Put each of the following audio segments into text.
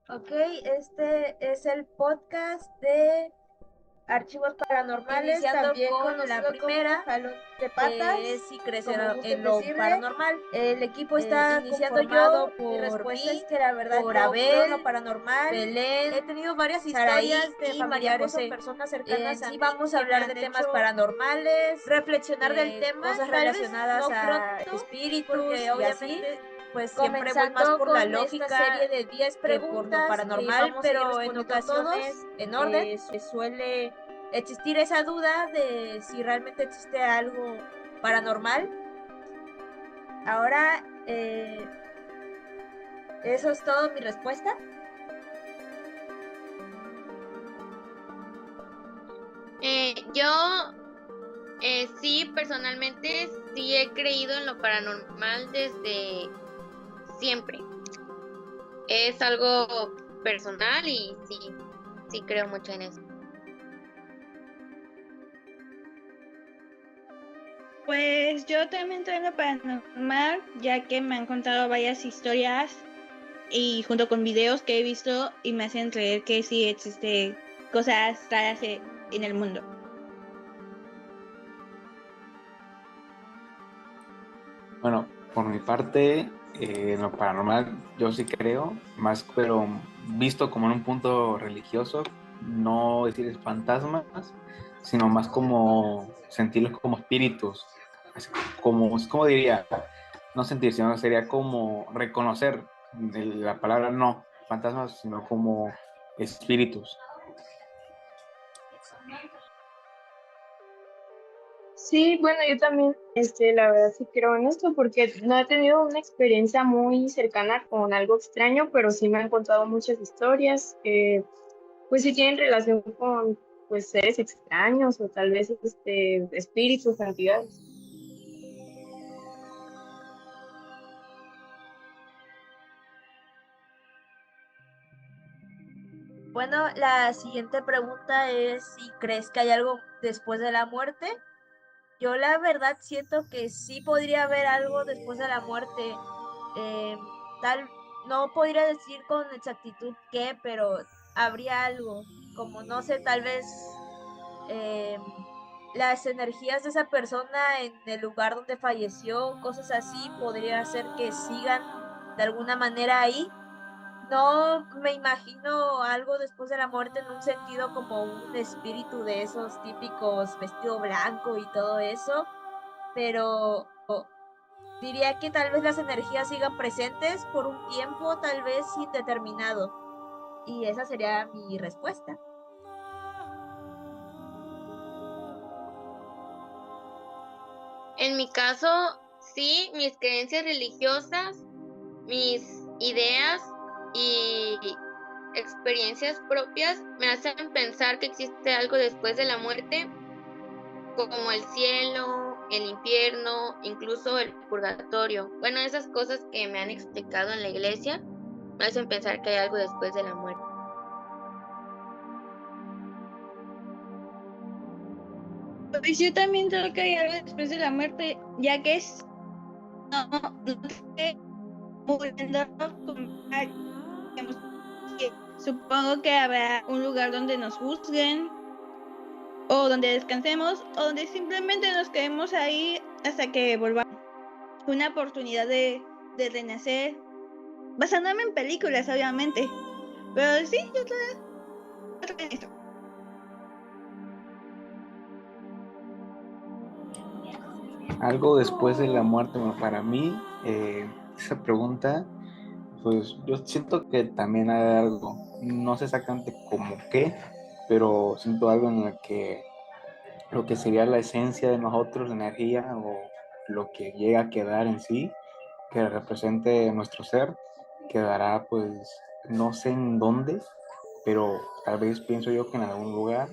Ok, este es el podcast de Archivos Paranormales, Iniciando también con la conocido como primera, Jalón de que Patas, es si crees como en gusten lo decirle. paranormal. El equipo está Iniciando conformado, yo, mi por respuesta es mí, que la verdad por yo creo en lo Abel, paranormal. He Belén, tenido varias Saraí historias de y María familiares o José. personas cercanas En a sí mí vamos a que me hablar de han temas hecho paranormales, reflexionar del tema, cosas tal vez relacionadas no a pronto, espíritus porque y así. obviamente Pues siempre voy más comenzando por la con esta serie lógica de 10 que por lo preguntas que paranormal, vamos a ir pero en respondiendo todos, ocasiones en orden. suele existir esa duda de si realmente existe algo paranormal. Ahora, eso es todo mi respuesta. Yo sí, personalmente sí he creído en lo paranormal desde siempre. Es algo personal y sí, sí creo mucho en eso. Pues yo también creo en lo paranormal, ya que me han contado varias historias y junto con videos que he visto y me hacen creer que sí existe cosas raras en el mundo. Bueno, por mi parte, en lo paranormal yo sí creo, más pero visto como en un punto religioso, no decir fantasmas, sino más como sentirlos como espíritus, así como diría, no sentir, sino sería como reconocer la palabra no fantasmas, sino como espíritus. Sí, bueno, yo también, la verdad sí creo en esto porque no he tenido una experiencia muy cercana con algo extraño, pero sí me han contado muchas historias que, pues sí tienen relación con, pues, seres extraños o tal vez, espíritus, entidades. Bueno, la siguiente pregunta es si crees que hay algo después de la muerte. Yo la verdad siento que sí podría haber algo después de la muerte. Eh, tal, no podría decir con exactitud qué, pero habría algo, como no sé, tal vez eh, las energías de esa persona en el lugar donde falleció, cosas así, podría hacer que sigan de alguna manera ahí. No me imagino algo después de la muerte en un sentido como un espíritu de esos típicos vestido blanco y todo eso, pero diría que tal vez las energías sigan presentes por un tiempo, tal vez indeterminado. Y esa sería mi respuesta. En mi caso, sí, mis creencias religiosas, mis ideas y experiencias propias me hacen pensar que existe algo después de la muerte, como el cielo, el infierno, incluso el purgatorio. Bueno, esas cosas que me han explicado en la iglesia me hacen pensar que hay algo después de la muerte. Pues yo también creo que hay algo después de la muerte, ya que es no sé, muriendo digamos, que supongo que habrá un lugar donde nos juzguen o donde descansemos o donde simplemente nos quedemos ahí hasta que volvamos. Una oportunidad de renacer, basándome en películas, obviamente. Pero sí, yo creo en eso. Algo después de la muerte, bueno, para mí, esa pregunta, pues yo siento que también hay algo, no sé exactamente cómo qué, pero siento algo en lo que sería la esencia de nosotros, la energía o lo que llega a quedar en sí, que represente nuestro ser, quedará pues no sé en dónde, pero tal vez pienso yo que en algún lugar,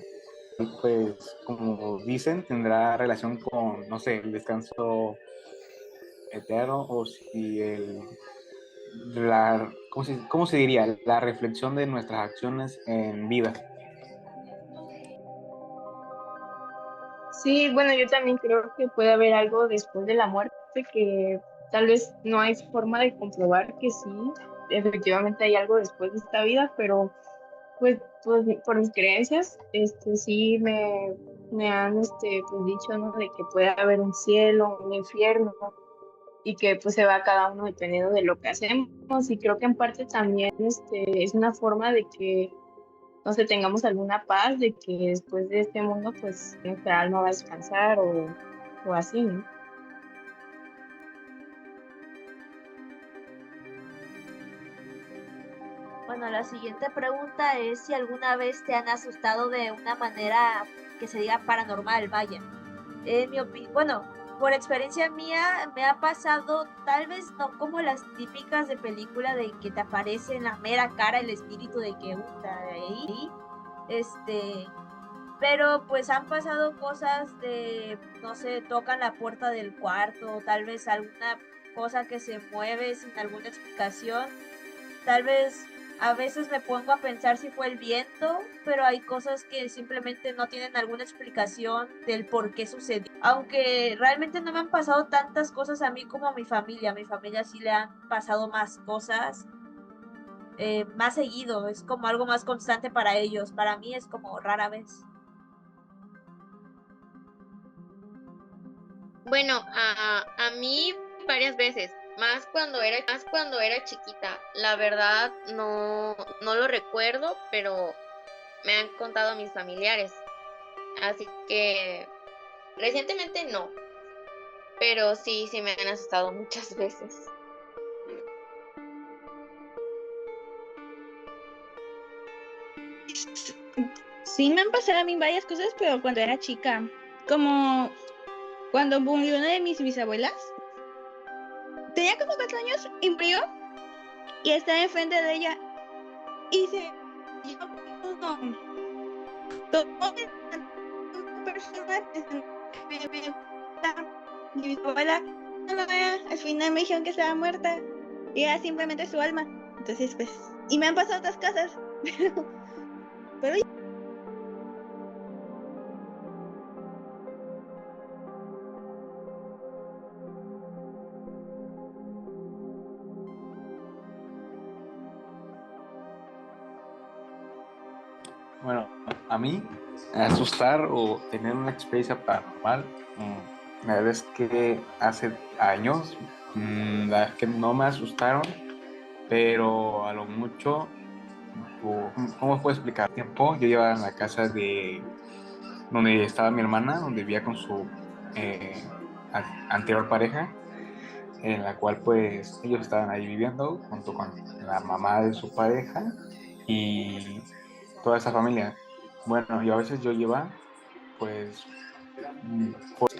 pues como dicen, tendrá relación con, no sé, el descanso eterno o si ¿cómo se diría? La reflexión de nuestras acciones en vida. Sí, bueno, yo también creo que puede haber algo después de la muerte que tal vez no hay forma de comprobar que sí. efectivamente hay algo después de esta vida, pero pues por mis creencias, sí me han pues dicho, ¿no? De que puede haber un cielo, un infierno, y que pues se va cada uno dependiendo de lo que hacemos. Y creo que en parte también es una forma de que, no sé, tengamos alguna paz, de que después de este mundo pues nuestra alma va a descansar o así, ¿no? Bueno, la siguiente pregunta es si alguna vez te han asustado de una manera que se diga paranormal, vaya. En mi opinión, bueno, por experiencia mía me ha pasado, tal vez no como las típicas de película de que te aparece en la mera cara el espíritu de que está ahí, este, pero pues han pasado cosas de, no sé, tocan la puerta del cuarto, tal vez alguna cosa que se mueve sin alguna explicación. Tal vez a veces me pongo a pensar si fue el viento, pero hay cosas que simplemente no tienen alguna explicación del por qué sucedió. Aunque realmente no me han pasado tantas cosas a mí como a mi familia. A mi familia sí le han pasado más cosas, más seguido. Es como algo más constante para ellos. Para mí es como rara vez. Bueno, a mí varias veces, más cuando era chiquita. La verdad no lo recuerdo, pero me han contado mis familiares. Así que recientemente no, pero sí me han asustado muchas veces. Sí, me han pasado a mí varias cosas, pero cuando era chica. Como cuando murió una de mis bisabuelas. Tenía como 4 años y murió y estaba enfrente de ella. Y se yo como todo una persona pensando que me gustaba. Mi bisabuela no lo vea. Al final me dijeron que estaba muerta. Y era simplemente su alma. Entonces, pues. Y me han pasado otras cosas. Pero Bueno, a mí, asustar o tener una experiencia paranormal, la verdad es que hace años, la verdad es que no me asustaron, pero a lo mucho, ¿cómo puedo explicar? Tiempo, yo iba en la casa de donde estaba mi hermana, donde vivía con su eh, anterior pareja, en la cual pues ellos estaban ahí viviendo junto con la mamá de su pareja y toda esa familia. Bueno, y a veces yo iba, pues,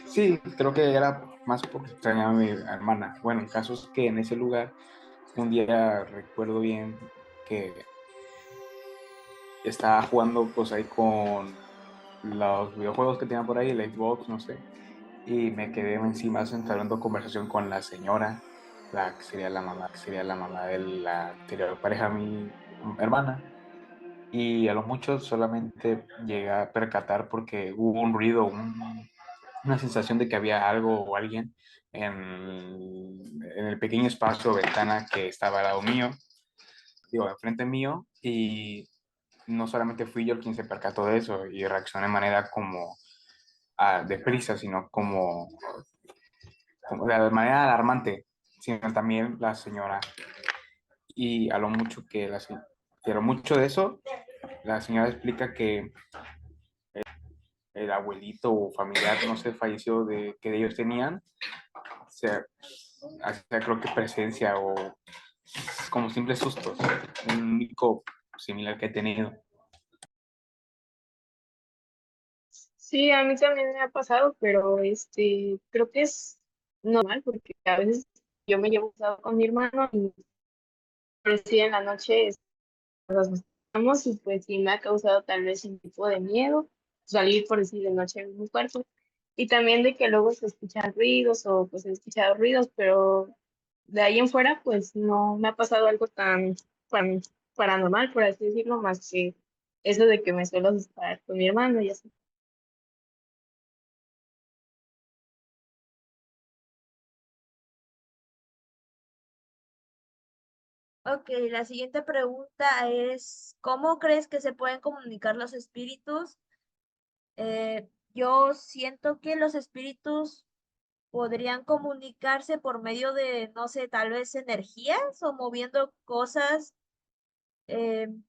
sí, creo que era más porque extrañaba a mi hermana. Bueno, el caso es que en ese lugar, un día recuerdo bien que estaba jugando pues ahí con los videojuegos que tenía por ahí, el Xbox, no sé, y me quedé encima entablando conversación con la señora, que sería la mamá de la anterior pareja de mi hermana. Y a lo mucho solamente llegué a percatar porque hubo un ruido, una sensación de que había algo o alguien en el pequeño espacio o ventana que estaba al lado mío, digo, enfrente mío, y no solamente fui yo quien se percató de eso y reaccioné de manera como deprisa, sino como de manera alarmante, sino también la señora. Y a lo mucho pero mucho de eso, la señora explica que el abuelito o familiar, no sé, falleció que ellos tenían, o sea, creo que presencia o como simples sustos, un único similar que he tenido. Sí, a mí también me ha pasado, pero creo que es normal porque a veces yo me llevo casado con mi hermano y por sí en la noche nos asustamos y pues sí me ha causado tal vez un tipo de miedo salir por decir de noche en un cuarto y también de que luego se escuchan ruidos o pues he escuchado ruidos, pero de ahí en fuera pues no me ha pasado algo tan paranormal, por así decirlo, más que eso de que me suelo asustar con mi hermano y así. Ok, la siguiente pregunta es, ¿cómo crees que se pueden comunicar los espíritus? Yo siento que los espíritus podrían comunicarse por medio de, no sé, tal vez energías o moviendo cosas,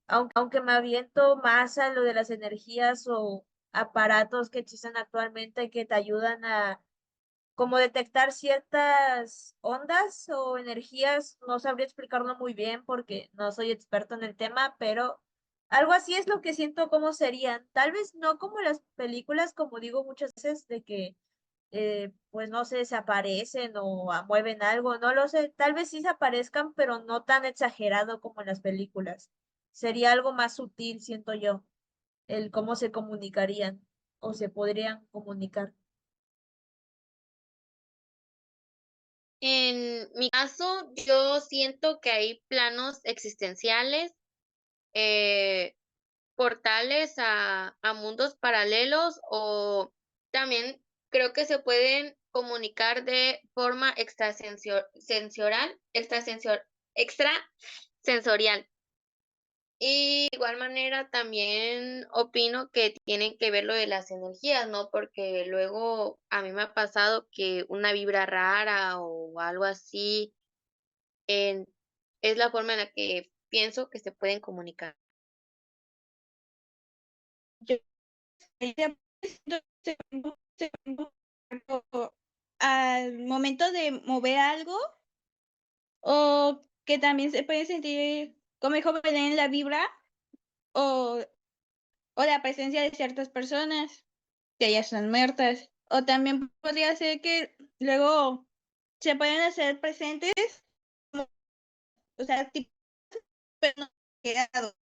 aunque me aviento más a lo de las energías o aparatos que existen actualmente que te ayudan a como detectar ciertas ondas o energías, no sabría explicarlo muy bien porque no soy experto en el tema, pero algo así es lo que siento cómo serían. Tal vez no como las películas, como digo muchas veces, de que, pues no sé, se aparecen o mueven algo, no lo sé. Tal vez sí se aparezcan, pero no tan exagerado como en las películas. Sería algo más sutil, siento yo, el cómo se comunicarían o se podrían comunicar. En mi caso, yo siento que hay planos existenciales, eh, portales a mundos paralelos o también creo que se pueden comunicar de forma extrasensorial. Y de igual manera también opino que tienen que ver lo de las energías, ¿no? Porque luego a mí me ha pasado que una vibra rara o algo así en- es la forma en la que pienso que se pueden comunicar. Yo al momento de mover algo o que también se puede sentir como dijo Belén la vibra o, o la presencia de ciertas personas que ya están muertas o también podría ser que luego se pueden hacer presentes, o sea, tipo, pero no quedado.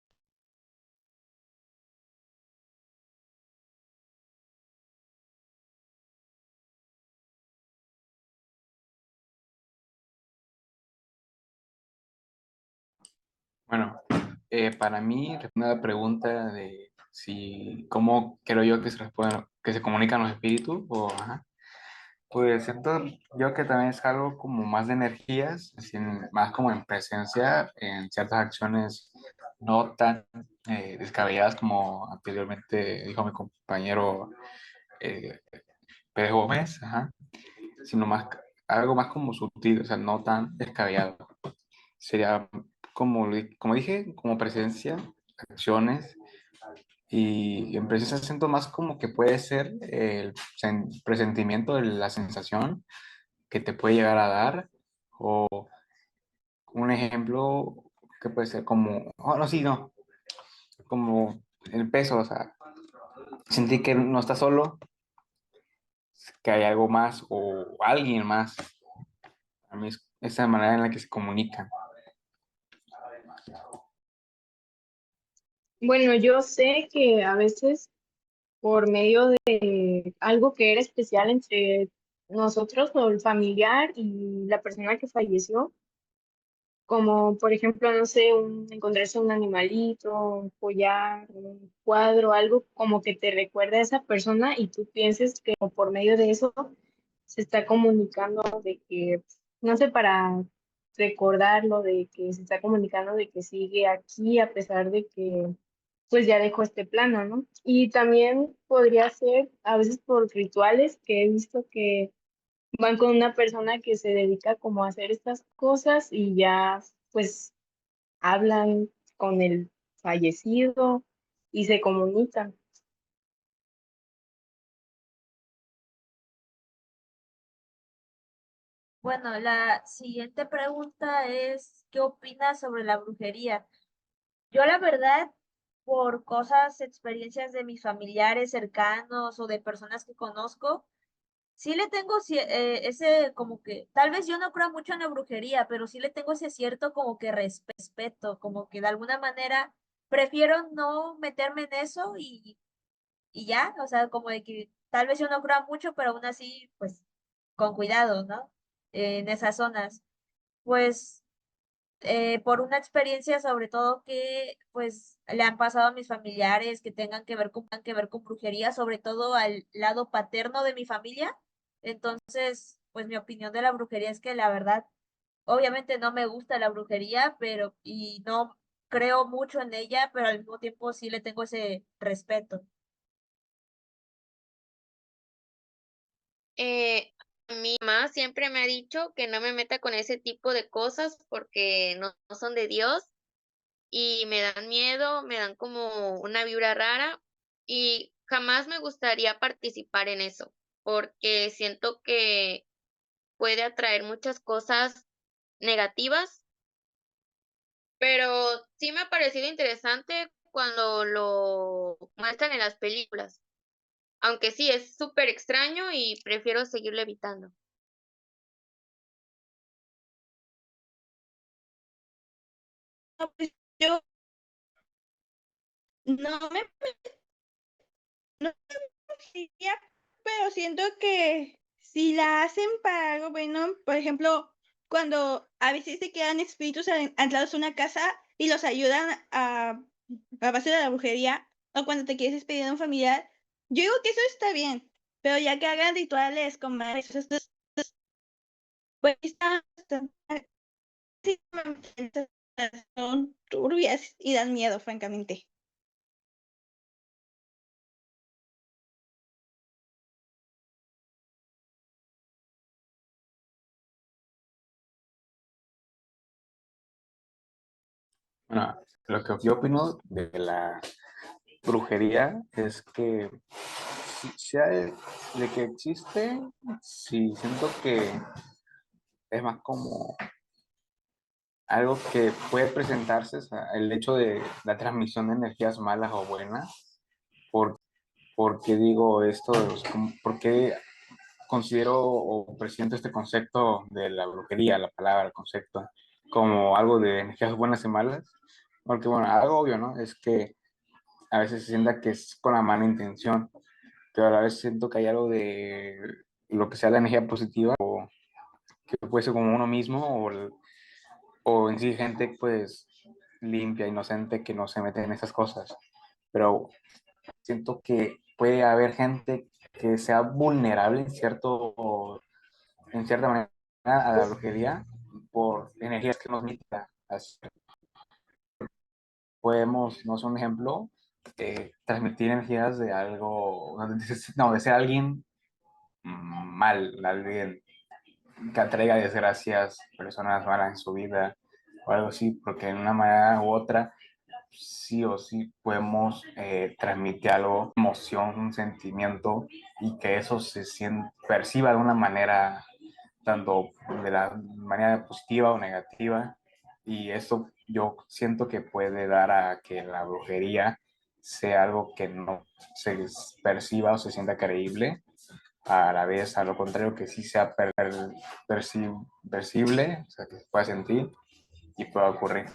Bueno, para mí, respondiendo a la pregunta de si, cómo creo yo que que se comunican los espíritus, ajá, pues siento yo que también es algo como más de energías, más como en presencia en ciertas acciones no tan descabelladas como anteriormente dijo mi compañero eh, Pérez Gómez, ajá, sino algo más como sutil, o sea, no tan descabellado. Sería como dije, como presencia, acciones, y en presencia siento más como que puede ser el presentimiento de la sensación que te puede llegar a dar, o un ejemplo que puede ser como, oh, no, sí, no, como el peso, o sea, sentir que no estás solo, que hay algo más o alguien más. A mí es esa manera en la que se comunican. Bueno, yo sé que a veces por medio de algo que era especial entre nosotros o el familiar y la persona que falleció, como por ejemplo, no sé, encontrarse un animalito, un collar, un cuadro, algo como que te recuerda a esa persona y tú pienses que por medio de eso se está comunicando de que, no sé, para recordarlo, de que se está comunicando de que sigue aquí a pesar de que pues ya dejó este plano, ¿no? Y también podría ser a veces por rituales que he visto que van con una persona que se dedica como a hacer estas cosas y ya pues hablan con el fallecido y se comunican. Bueno, la siguiente pregunta es, ¿qué opinas sobre la brujería? Yo la verdad, por cosas, experiencias de mis familiares cercanos o de personas que conozco, sí le tengo ese como que, tal vez yo no creo mucho en la brujería, pero sí le tengo ese cierto como que respeto, como que de alguna manera prefiero no meterme en eso y ya, o sea, como de que tal vez yo no creo mucho, pero aún así, pues, con cuidado, ¿no? En esas zonas. Pues por una experiencia sobre todo que pues le han pasado a mis familiares que tengan que ver con brujería, sobre todo al lado paterno de mi familia. Entonces, pues mi opinión de la brujería es que la verdad Obviamente no me gusta la brujería, pero y no creo mucho en ella, pero al mismo tiempo sí le tengo ese respeto. Mi mamá siempre me ha dicho que no me meta con ese tipo de cosas porque no son de Dios y me dan miedo, me dan como una vibra rara y jamás me gustaría participar en eso porque siento que puede atraer muchas cosas negativas, pero sí me ha parecido interesante cuando lo muestran en las películas, aunque sí es súper extraño y prefiero seguirlo evitando. No, pues yo no me no me gustaría, pero siento que si la hacen para algo bueno, por ejemplo, cuando a veces se quedan espíritus anclados en una casa y los ayudan a base de la brujería, o cuando te quieres despedir de un familiar, yo digo que eso está bien, pero ya que hagan rituales con madres, pues son turbias y dan miedo, francamente. Bueno, lo que yo opino de la brujería es que si hay- de que existe, sí, siento que es más como algo que puede presentarse, o sea, el hecho de la transmisión de energías malas o buenas. ¿Por, por qué digo esto? ¿Por qué considero o presento este concepto de la brujería, la palabra, el concepto, como algo de energías buenas y malas? Porque, bueno, algo obvio, ¿no? Es que a veces se sienta que es con la mala intención, pero a la vez siento que hay algo de lo que sea la energía positiva, que puede ser como uno mismo o en sí gente pues limpia, inocente, que no se mete en esas cosas. Pero siento que puede haber gente que sea vulnerable en cierta manera a la brujería por energías que nos mita. Podemos, no sé, un ejemplo, transmitir energías de algo, no, de ser alguien mal, alguien que atraiga desgracias, personas malas en su vida o algo así, porque en una manera u otra sí o sí podemos transmitir algo, emoción, un sentimiento y que eso perciba de una manera, tanto de la manera positiva o negativa. Y eso yo siento que puede dar a que la brujería sea algo que no se perciba o se sienta creíble, a la vez, a lo contrario, que sí sea percible, o sea, que se pueda sentir y pueda ocurrir.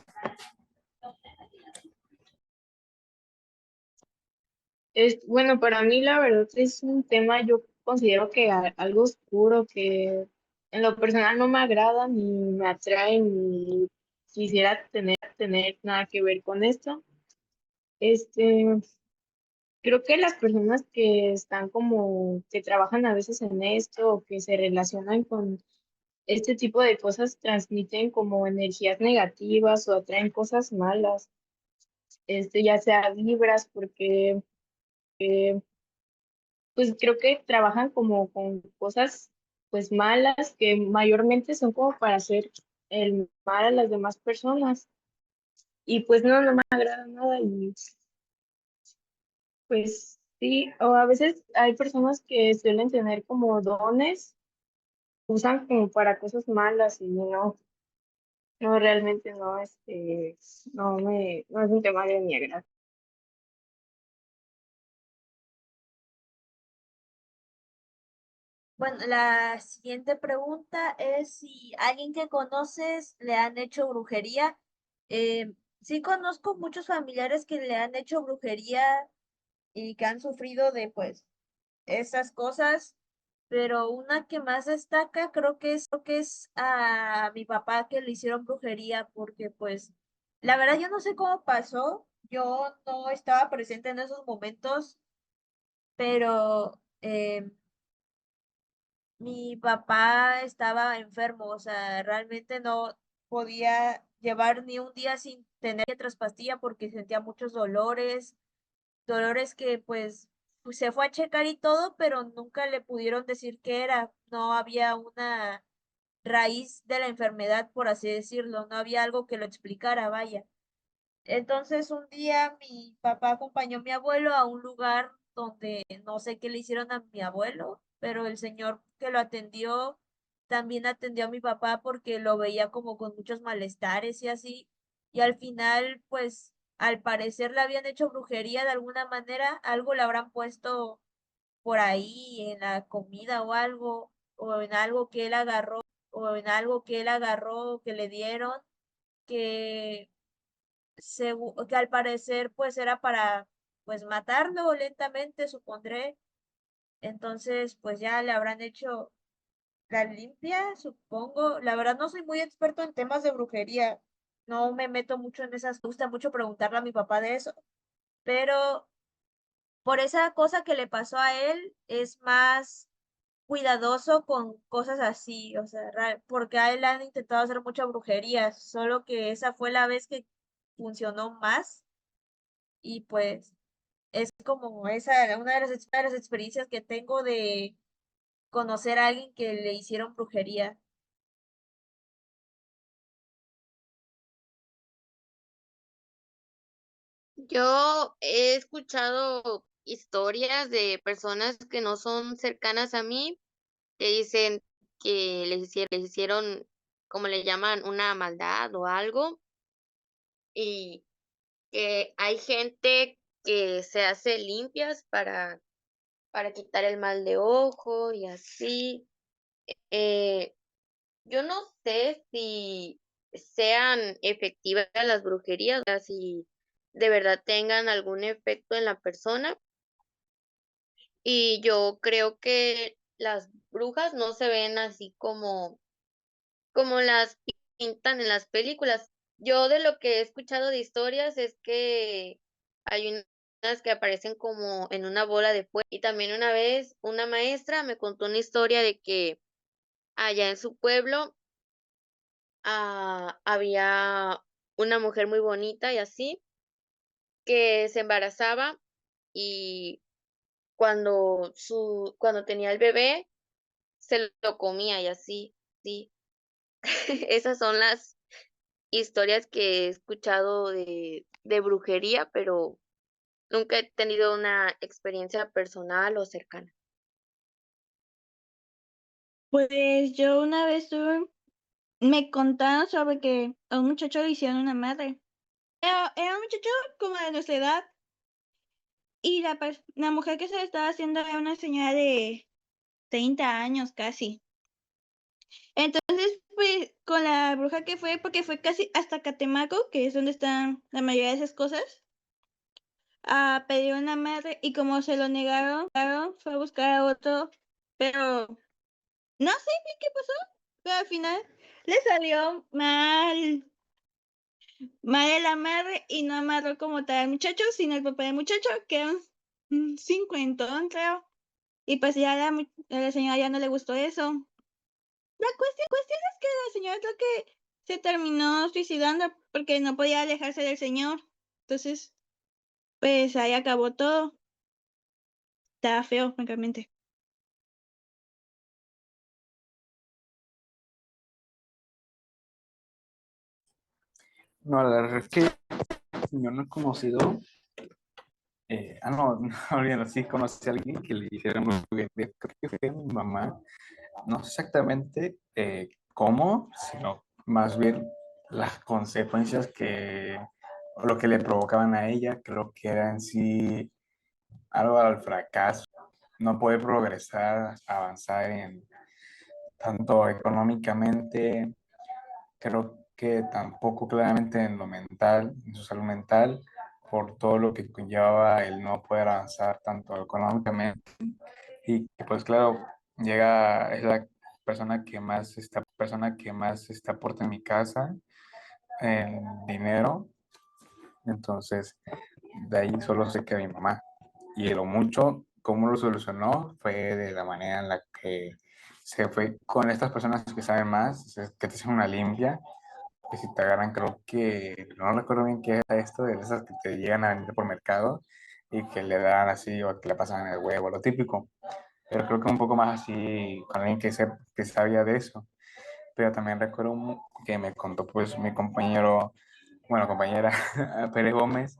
Bueno, para mí la verdad es un tema, yo considero que algo oscuro que en lo personal no me agrada ni me atrae ni quisiera tener nada que ver con esto. Este, Creo que las personas que están como, que trabajan a veces en esto o que se relacionan con este tipo de cosas transmiten como energías negativas o atraen cosas malas, ya sea vibras, porque pues creo que trabajan como con cosas pues malas que mayormente son como para hacer el mal a las demás personas y pues no me agrada nada y pues sí, o a veces hay personas que suelen tener como dones, usan como para cosas malas y no realmente no, no es un tema de mi agrado. Bueno, la siguiente pregunta es si alguien que conoces le han hecho brujería. Sí conozco muchos familiares que le han hecho brujería y que han sufrido de pues esas cosas, pero una que más destaca creo que es a mi papá que le hicieron brujería porque pues la verdad yo no sé cómo pasó, yo no estaba presente en esos momentos, pero mi papá estaba enfermo, o sea, realmente no podía llevar ni un día sin tener otras pastillas porque sentía muchos dolores, dolores que pues se fue a checar y todo, pero nunca le pudieron decir qué era, no había una raíz de la enfermedad, por así decirlo, no había algo que lo explicara, vaya. Entonces un día mi papá acompañó a mi abuelo a un lugar donde no sé qué le hicieron a mi abuelo, pero el señor que lo atendió también atendió a mi papá porque lo veía como con muchos malestares y así. Y al final, pues al parecer le habían hecho brujería de alguna manera, algo le habrán puesto por ahí en la comida o algo, o en algo que él agarró, o en algo que él agarró que le dieron, que que al parecer pues era para pues matarlo lentamente, supondré. Entonces pues ya le habrán hecho la limpia, supongo. La verdad no soy muy experto en temas de brujería. No me meto mucho en esas, me gusta mucho preguntarle a mi papá de eso, pero por esa cosa que le pasó a él es más cuidadoso con cosas así, o sea, porque a él le han intentado hacer mucha brujería, solo que esa fue la vez que funcionó más y pues es como esa, una de las experiencias que tengo de conocer a alguien que le hicieron brujería. Yo he escuchado historias de personas que no son cercanas a mí, que dicen que les hicieron, como le llaman, una maldad o algo, y que hay gente que se hace limpias para quitar el mal de ojo y así. Eh, yo no sé si sean efectivas las brujerías, o sea, si de verdad tengan algún efecto en la persona. Y yo creo que las brujas no se ven así como las pintan en las películas. Yo de lo que he escuchado de historias es que hay unas que aparecen como en una bola de fuego. Y también una vez una maestra me contó una historia de que allá en su pueblo había una mujer muy bonita y así, que se embarazaba y cuando tenía el bebé se lo comía y así, sí. Esas son las historias que he escuchado de brujería, pero nunca he tenido una experiencia personal o cercana. Pues yo una vez me contaron sobre que a un muchacho le hicieron una madre. Era un muchacho como de nuestra edad y la mujer que se le estaba haciendo era una señora de 30 años casi. Entonces, pues con la bruja que fue, porque fue casi hasta Catemaco, que es donde están la mayoría de esas cosas, a pedir una madre y como se lo negaron, fue a buscar a otro, pero no sé bien qué pasó, pero al final le salió mal el amarre y no amarró como tal al muchacho, sino el papá del muchacho, que era un cincuentón, creo. Y pues ya a la señora ya no le gustó eso. La cuestión es que la señora creo que se terminó suicidando porque no podía alejarse del señor. Entonces, pues ahí acabó todo. Estaba feo, francamente. No, la verdad es que yo no he conocido, no, no, olvídalo, sí conocí a alguien que le hicieron brujería, creo que fue mi mamá, no sé exactamente cómo, sino más bien las consecuencias o lo que le provocaban a ella, creo que era en sí algo al fracaso, no poder progresar, avanzar en tanto económicamente, creo que tampoco claramente en lo mental, en su salud mental, por todo lo que conlleva el no poder avanzar tanto económicamente y que pues claro, es la persona que más está aporta en mi casa en dinero, entonces de ahí solo sé que mi mamá y lo mucho cómo lo solucionó fue de la manera en la que se fue con estas personas que saben más, que te hacen una limpia, que si te agarran, creo que, no recuerdo bien qué era esto, de esas que te llegan a vender por mercado y que le dan así o que le pasan en el huevo, lo típico. Pero creo que un poco más así con alguien que sabía de eso. Pero también recuerdo que me contó pues mi compañero, bueno, compañera Pérez Gómez,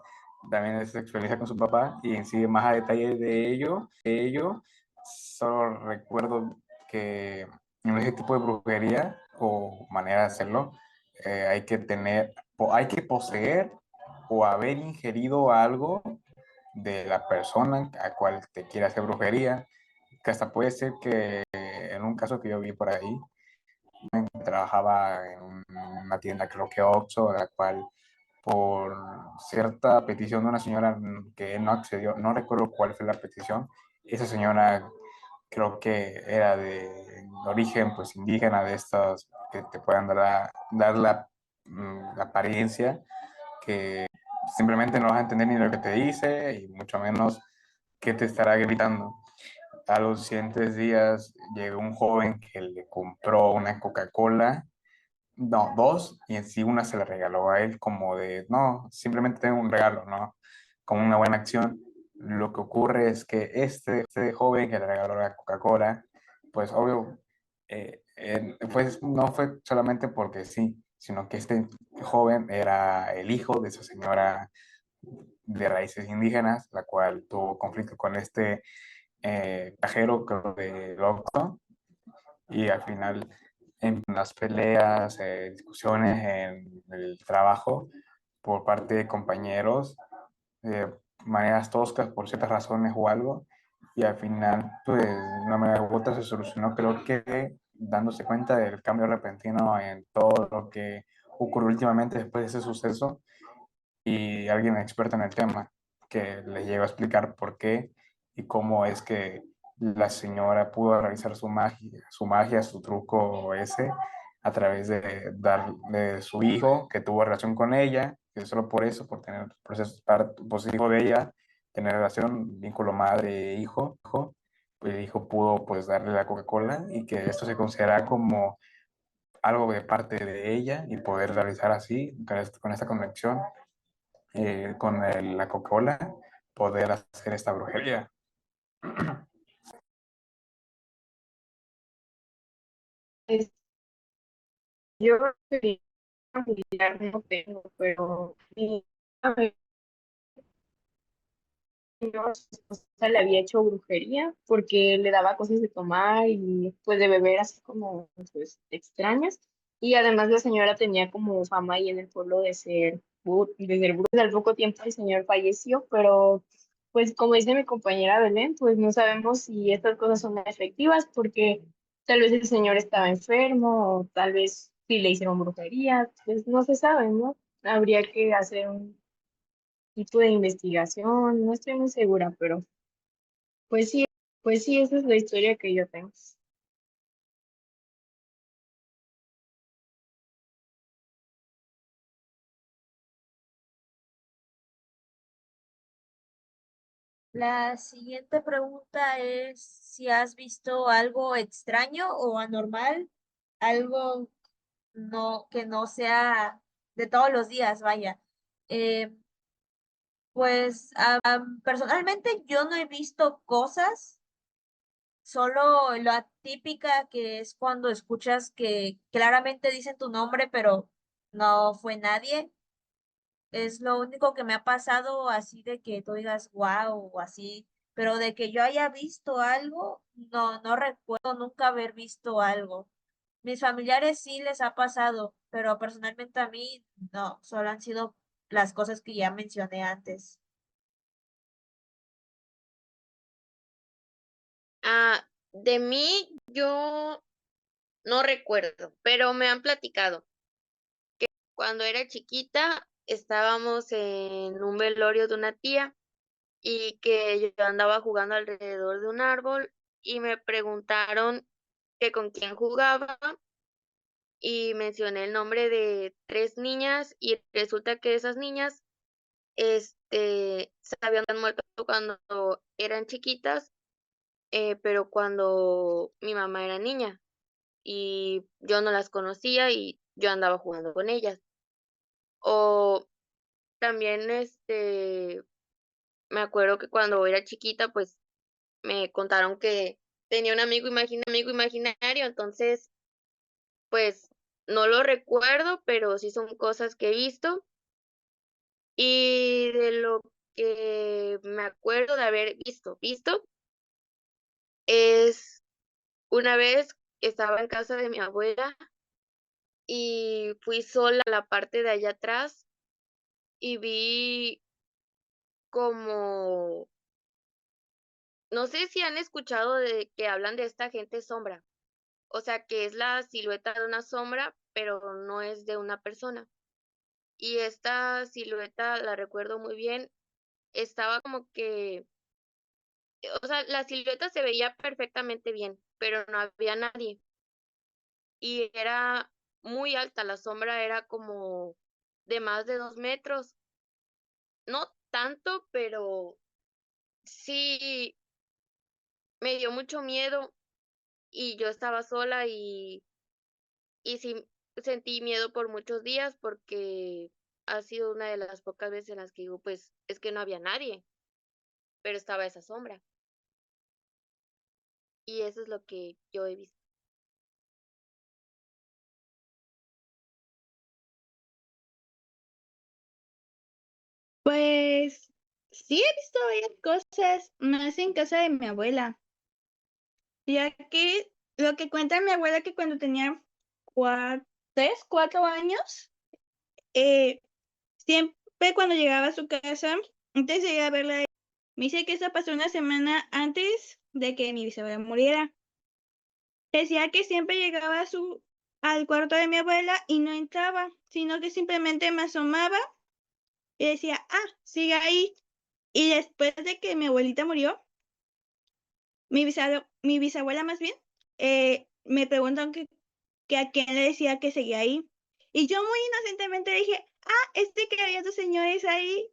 también de su experiencia con su papá y en sí más a detalle de ello, solo recuerdo que en ese tipo de brujería o manera de hacerlo, hay que tener, o hay que poseer o haber ingerido algo de la persona a cual te quiere hacer brujería, que hasta puede ser que en un caso que yo vi por ahí, trabajaba en una tienda, creo que Oxxo, la cual por cierta petición de una señora que no accedió, no recuerdo cuál fue la petición, esa señora creo que era de origen pues indígena, de estos que te puedan dar la apariencia, que simplemente no vas a entender ni lo que te dice y mucho menos qué te estará gritando. A los siguientes días llegó un joven que le compró una Coca-Cola, no, dos, y en sí una se la regaló a él como de, no, simplemente tengo un regalo, ¿no? Como una buena acción. Lo que ocurre es que este joven que le regaló la Coca-Cola, pues obvio, pues no fue solamente porque sí, sino que este joven era el hijo de esa señora de raíces indígenas, la cual tuvo conflicto con este cajero, creo, de Oxxo, y al final en las peleas, discusiones en el trabajo por parte de compañeros, de maneras toscas por ciertas razones o algo, y al final, pues, de una manera u otra se solucionó, creo que dándose cuenta del cambio repentino en todo lo que ocurrió últimamente después de ese suceso, y alguien experto en el tema que le llegó a explicar por qué y cómo es que la señora pudo realizar su truco ese a través de darle su hijo que tuvo relación con ella, que solo por eso, por tener procesos pues, hijo de ella, tener relación, vínculo madre-hijo, pues el hijo pudo pues darle la Coca-Cola y que esto se considera como algo de parte de ella y poder realizar así, con esta conexión con la Coca-Cola, poder hacer esta brujería. Es- Yo quería familiar no tengo, pero mi amigo, su esposa le había hecho brujería porque le daba cosas de tomar y pues de beber así como pues extrañas. Y además la señora tenía como fama ahí en el pueblo de ser bruja. Al poco tiempo el señor falleció, pero pues como dice mi compañera Belén, pues no sabemos si estas cosas son efectivas porque tal vez el señor estaba enfermo o tal vez si le hicieron brujería, pues no se sabe, ¿no? Habría que hacer un tipo de investigación, no estoy muy segura, pero pues sí, pues sí, esa es la historia que yo tengo. La siguiente pregunta es si has visto algo extraño o anormal, algo que no sea de todos los días, vaya. Eh, pues personalmente yo no he visto cosas, solo la típica que es cuando escuchas que claramente dicen tu nombre, pero no fue nadie. Es lo único que me ha pasado así de que tú digas wow o así, pero de que yo haya visto algo, no recuerdo nunca haber visto algo. Mis familiares sí les ha pasado, pero personalmente a mí no, solo han sido las cosas que ya mencioné antes. De mí yo no recuerdo, pero me han platicado. Cuando era chiquita estábamos en un velorio de una tía y que yo andaba jugando alrededor de un árbol y me preguntaron que con quién jugaba y mencioné el nombre de tres niñas y resulta que esas niñas se habían muerto cuando eran chiquitas pero cuando mi mamá era niña y yo no las conocía y yo andaba jugando con ellas. O también, me acuerdo que cuando era chiquita, pues me contaron que tenía un amigo imaginario, entonces, pues no lo recuerdo, pero sí son cosas que he visto. Y de lo que me acuerdo de haber visto, es una vez estaba en casa de mi abuela y fui sola a la parte de allá atrás y vi como, no sé si han escuchado de que hablan de esta gente sombra, o sea, que es la silueta de una sombra, pero no es de una persona. Y esta silueta la recuerdo muy bien, estaba como que, o sea, la silueta se veía perfectamente bien, pero no había nadie. Y era muy alta, la sombra era como de más de 2 metros, no tanto, pero sí me dio mucho miedo y yo estaba sola y sí sentí miedo por muchos días porque ha sido una de las pocas veces en las que digo, pues es que no había nadie, pero estaba esa sombra. Y eso es lo que yo he visto. Pues sí he visto varias cosas más en casa de mi abuela, ya que lo que cuenta mi abuela que cuando tenía 4 años, eh, siempre cuando llegaba a su casa, antes de ir a verla, me dice que eso pasó una semana antes de que mi bisabuela muriera. Decía que siempre llegaba al cuarto de mi abuela y no entraba, sino que simplemente me asomaba y decía, sigue ahí. Y después de que mi abuelita murió, mi bisabuela más bien, me preguntan que a quién le decía que seguía ahí. Y yo muy inocentemente dije, que había dos señores ahí.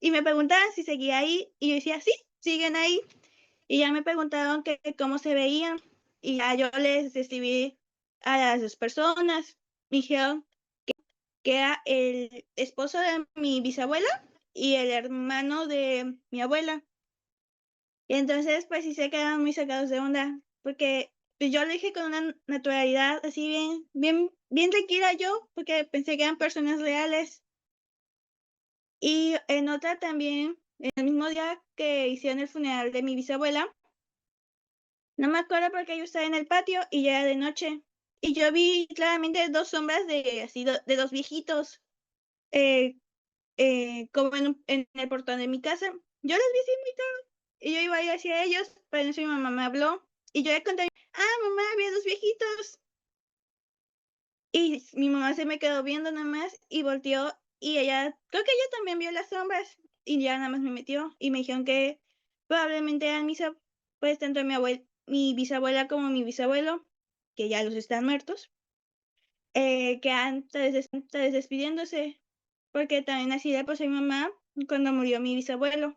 Y me preguntaban si seguía ahí. Y yo decía, sí, siguen ahí. Y ya me preguntaron que cómo se veían. Y ya yo les describí a las dos personas. Me dijeron que era el esposo de mi bisabuela y el hermano de mi abuela. Y entonces, pues sí se quedaron muy sacados de onda, porque pues, yo lo dije con una naturalidad así bien, bien, bien tranquila yo, porque pensé que eran personas reales. Y en otra también, en el mismo día que hicieron el funeral de mi bisabuela, no me acuerdo porque yo estaba en el patio y ya era de noche. Y yo vi claramente dos sombras de dos viejitos, eh, como en el portón de mi casa. Yo los vi así muy tarde y yo iba a ir hacia ellos, pero eso mi mamá me habló y yo le conté, mamá, había dos viejitos. Y mi mamá se me quedó viendo nada más y volteó y creo que ella también vio las sombras y ya nada más me metió y me dijeron que probablemente eran pues tanto mi bisabuela como mi bisabuelo, que ya los están muertos, que antes despidiéndose, porque también así le pasó a mi mamá cuando murió mi bisabuelo.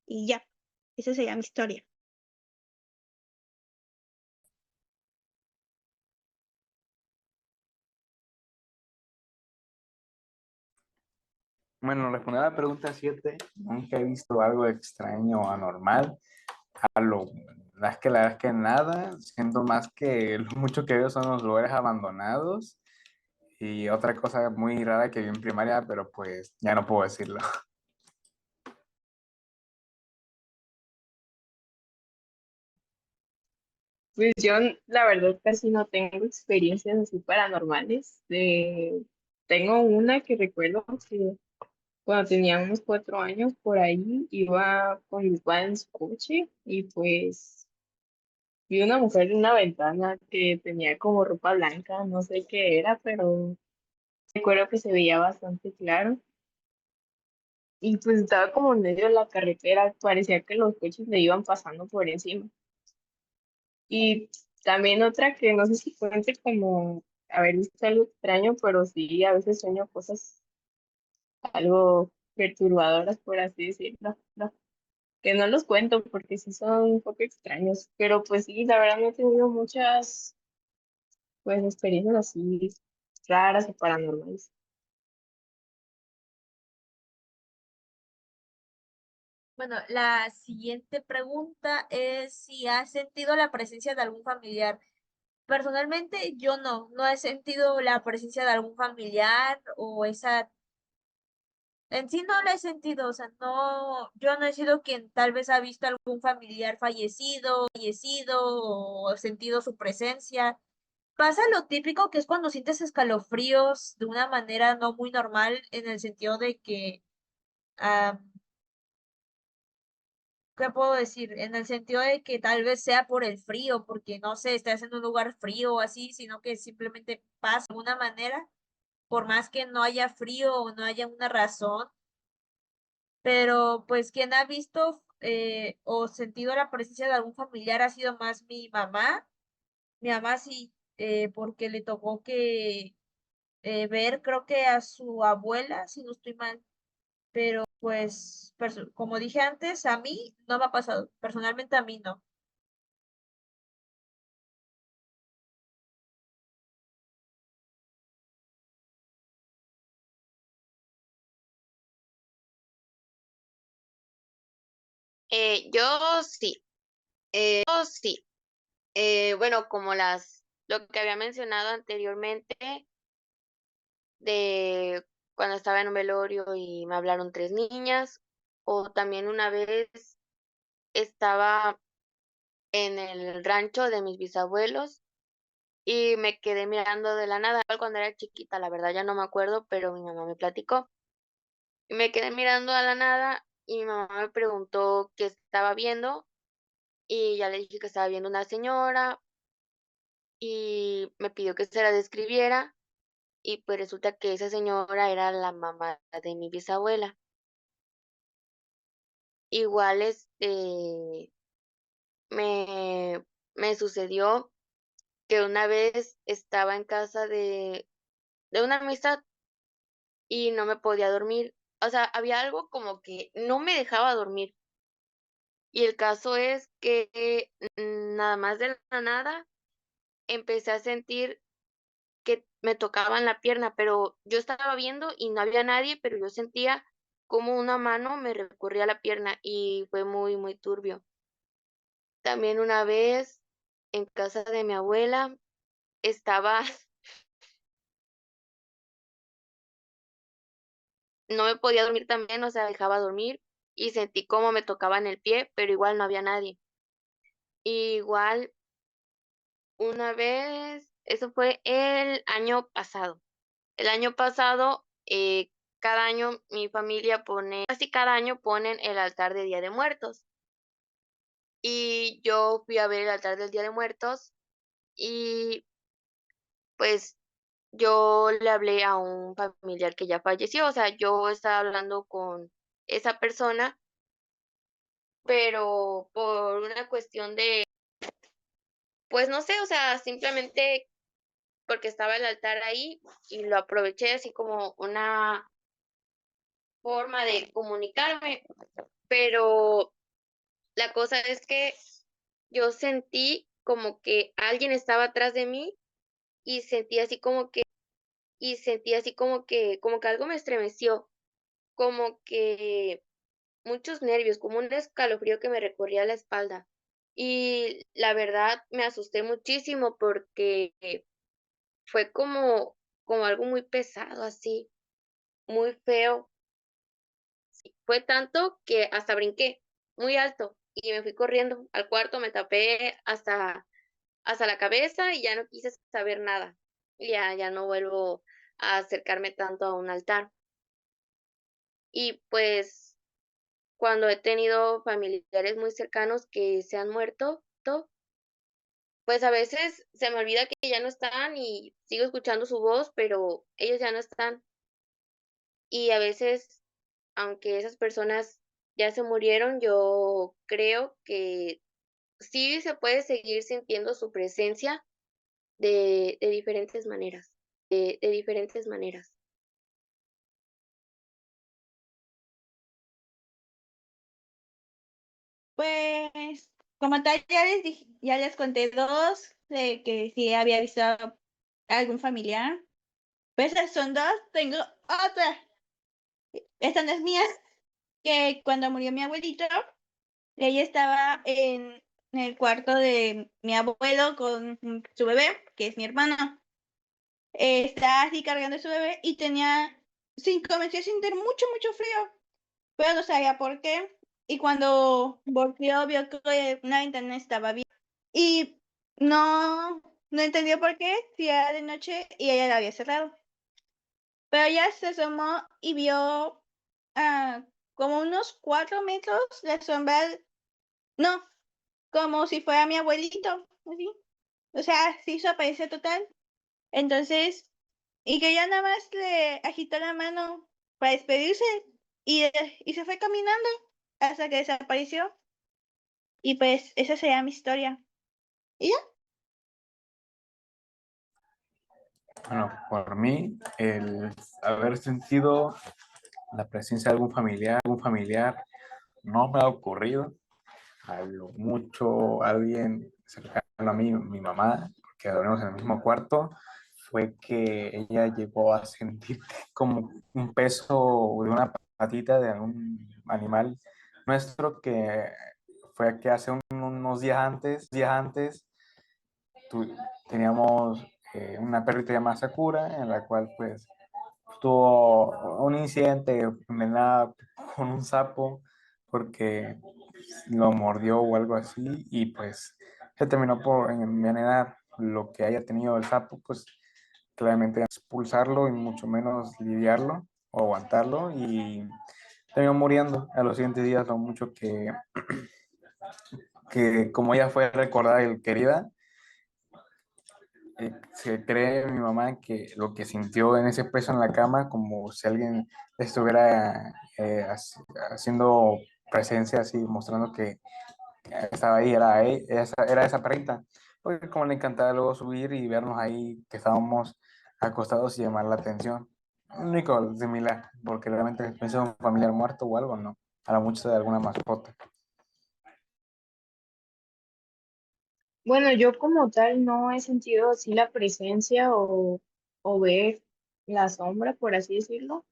Y ya, esa sería mi historia. Bueno, respondiendo a la pregunta 7, nunca he visto algo extraño o anormal. La verdad es que nada, siento más que lo mucho que veo son los lugares abandonados y otra cosa muy rara que vi en primaria, pero pues ya no puedo decirlo. Pues yo, la verdad, casi no tengo experiencias así paranormales. Tengo una que recuerdo que cuando tenía unos 4 años por ahí, iba con mis padres en su coche y pues vi una mujer en una ventana que tenía como ropa blanca, no sé qué era, pero recuerdo que se veía bastante claro. Y pues estaba como en medio de la carretera, parecía que los coches le iban pasando por encima. Y también otra que no sé si cuente como haber visto algo extraño, pero sí, a veces sueño cosas algo perturbadoras, por así decirlo, ¿no? que no los cuento porque sí son un poco extraños, pero pues sí, la verdad no he tenido muchas pues experiencias así raras o paranormales. Bueno, la siguiente pregunta es si has sentido la presencia de algún familiar. Personalmente, yo no he sentido la presencia de algún familiar o esa, en sí no la he sentido, o sea, no, yo no he sido quien tal vez ha visto algún familiar fallecido o sentido su presencia. Pasa lo típico que es cuando sientes escalofríos de una manera no muy normal en el sentido de que, ah, ¿qué puedo decir? En el sentido de que tal vez sea por el frío, porque no sé, estás en un lugar frío o así, sino que simplemente pasa de alguna manera, por más que no haya frío o no haya una razón, pero pues quien ha visto o sentido la presencia de algún familiar ha sido más mi mamá sí, porque le tocó que ver, creo que a su abuela, si no estoy mal, pero pues, como dije antes, a mí no me ha pasado, personalmente a mí no. Yo sí, yo sí. Bueno, como lo que había mencionado anteriormente, de cuando estaba en un velorio y me hablaron tres niñas, o también una vez estaba en el rancho de mis bisabuelos y me quedé mirando de la nada, igual cuando era chiquita, la verdad ya no me acuerdo, pero mi mamá me platicó. Y me quedé mirando a la nada y mi mamá me preguntó qué estaba viendo y ya le dije que estaba viendo una señora y me pidió que se la describiera y pues resulta que esa señora era la mamá de mi bisabuela. Igual me, me sucedió que una vez estaba en casa de una amistad y no me podía dormir. O sea, había algo como que no me dejaba dormir. Y el caso es que nada más de la nada empecé a sentir que me tocaban la pierna, pero yo estaba viendo y no había nadie, pero yo sentía como una mano me recorría la pierna y fue muy, muy turbio. También una vez en casa de mi abuela estaba, no me podía dormir también, o sea, dejaba dormir y sentí como me tocaban el pie, pero igual no había nadie. Igual una vez, eso fue el año pasado. El año pasado, cada año mi familia casi cada año ponen el altar de Día de Muertos. Y yo fui a ver el altar del Día de Muertos y pues yo le hablé a un familiar que ya falleció, o sea, yo estaba hablando con esa persona, pero por una cuestión de, pues no sé, o sea, simplemente porque estaba el altar ahí y lo aproveché así como una forma de comunicarme, pero la cosa es que yo sentí como que alguien estaba atrás de mí y sentí así como que algo me estremeció, como que muchos nervios, como un escalofrío que me recorría la espalda. Y la verdad me asusté muchísimo porque fue como algo muy pesado así, muy feo. Fue tanto que hasta brinqué muy alto y me fui corriendo al cuarto, me tapé hasta la cabeza y ya no quise saber nada. Ya no vuelvo a acercarme tanto a un altar. Y pues cuando he tenido familiares muy cercanos que se han muerto, pues a veces se me olvida que ya no están y sigo escuchando su voz, pero ellos ya no están. Y a veces, aunque esas personas ya se murieron, yo creo que sí se puede seguir sintiendo su presencia de diferentes maneras, de diferentes maneras. Pues, como tal, ya les conté dos, de que sí había visto a algún familiar. Pues esas son dos, tengo otra. Esta no es mía, que cuando murió mi abuelito, ella estaba en el cuarto de mi abuelo con su bebé, que es mi hermano. Estaba así cargando a su bebé y comenzó a sentir mucho, mucho frío, pero no sabía por qué. Y cuando volvió, vio que una ventana estaba abierta y no entendió por qué, si era de noche y ella la había cerrado. Pero ella se asomó y vio como unos 4 metros la sombra, no, como si fuera mi abuelito, así. O sea, se hizo apariencia total. Entonces, y que ella nada más le agitó la mano para despedirse y se fue caminando hasta que desapareció. Y pues esa sería mi historia. ¿Y ya? Bueno, por mí, el haber sentido la presencia de algún familiar, no me ha ocurrido. A lo mucho alguien cercano a mí, mi mamá, que dormimos en el mismo cuarto, fue que ella llegó a sentir como un peso de una patita de algún animal nuestro que fue que hace unos días antes tu- teníamos una perrita llamada Sakura, en la cual pues tuvo un incidente envenenada con un sapo porque lo mordió o algo así y pues se terminó por envenenar. Lo que haya tenido el sapo, pues claramente expulsarlo y mucho menos lidiarlo o aguantarlo y terminó muriendo a los siguientes días, lo mucho que como ella fue recordada y querida, se cree mi mamá que lo que sintió en ese peso en la cama, como si alguien estuviera haciendo presencia, así, mostrando que estaba ahí, era esa perrita. Porque como le encantaba luego subir y vernos ahí que estábamos acostados y llamar la atención. Único similar, porque realmente pensé en un familiar muerto o algo, no. A la mucha de alguna mascota. Bueno, yo como tal no he sentido así la presencia o ver la sombra, por así decirlo,